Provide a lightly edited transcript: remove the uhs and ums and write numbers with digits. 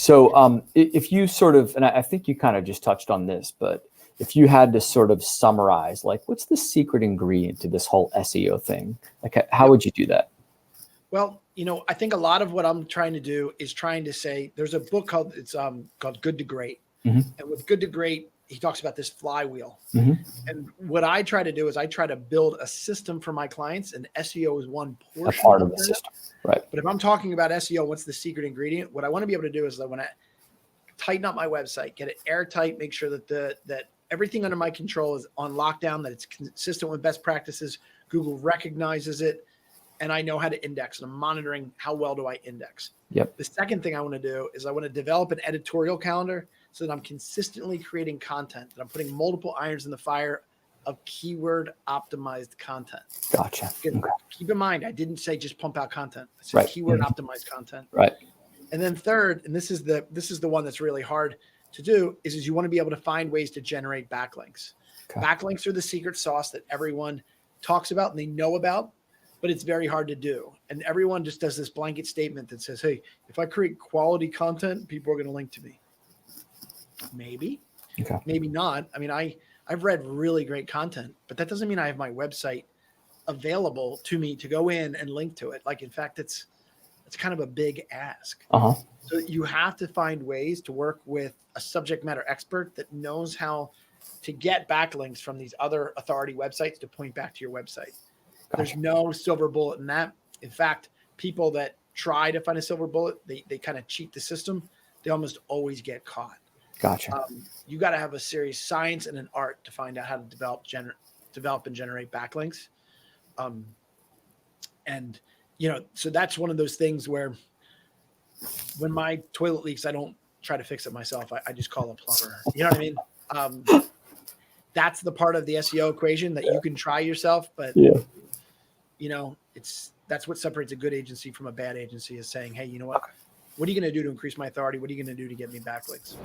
So if you sort of, and I think you kind of just touched on this, but if you had to sort of summarize, like, what's the secret ingredient to this whole SEO thing? Like, how would you do that? Well, I think a lot of what I'm trying to do is trying to say, there's a book called Good to Great. Mm-hmm. And with Good to Great, he talks about this flywheel. Mm-hmm. And what I try to do is I try to build a system for my clients, and SEO is one portion A part of the system, right? But if I'm talking about SEO, what's the secret ingredient? What I want to be able to do is I want to tighten up my website, get it airtight, make sure that that everything under my control is on lockdown, that it's consistent with best practices. Google recognizes it, and I know how to index, and I'm monitoring how well do I index. Yep. The second thing I want to do is I want to develop an editorial calendar so that I'm consistently creating content, that I'm putting multiple irons in the fire of keyword optimized content. Gotcha. Okay. Keep in mind, I didn't say just pump out content. I said keyword optimized content. Right. And then third, and this is the one that's really hard to do, is you want to be able to find ways to generate backlinks. Okay. Backlinks are the secret sauce that everyone talks about and they know about, but it's very hard to do. And everyone just does this blanket statement that says, hey, if I create quality content, people are going to link to me. Maybe, maybe not. I mean, I've read really great content, but that doesn't mean I have my website available to me to go in and link to it. Like, in fact, it's kind of a big ask. So you have to find ways to work with a subject matter expert that knows how to get backlinks from these other authority websites to point back to your website. Gotcha. There's no silver bullet in that. In fact, people that try to find a silver bullet, they kind of cheat the system. They almost always get caught. Gotcha. You got to have a serious science and an art to find out how to develop and generate backlinks. And, so that's one of those things where when my toilet leaks, I don't try to fix it myself. I just call a plumber. You know what I mean? That's the part of the SEO equation that you can try yourself, but that's what separates a good agency from a bad agency, is saying, hey, you know what? What are you going to do to increase my authority? What are you going to do to get me backlinks?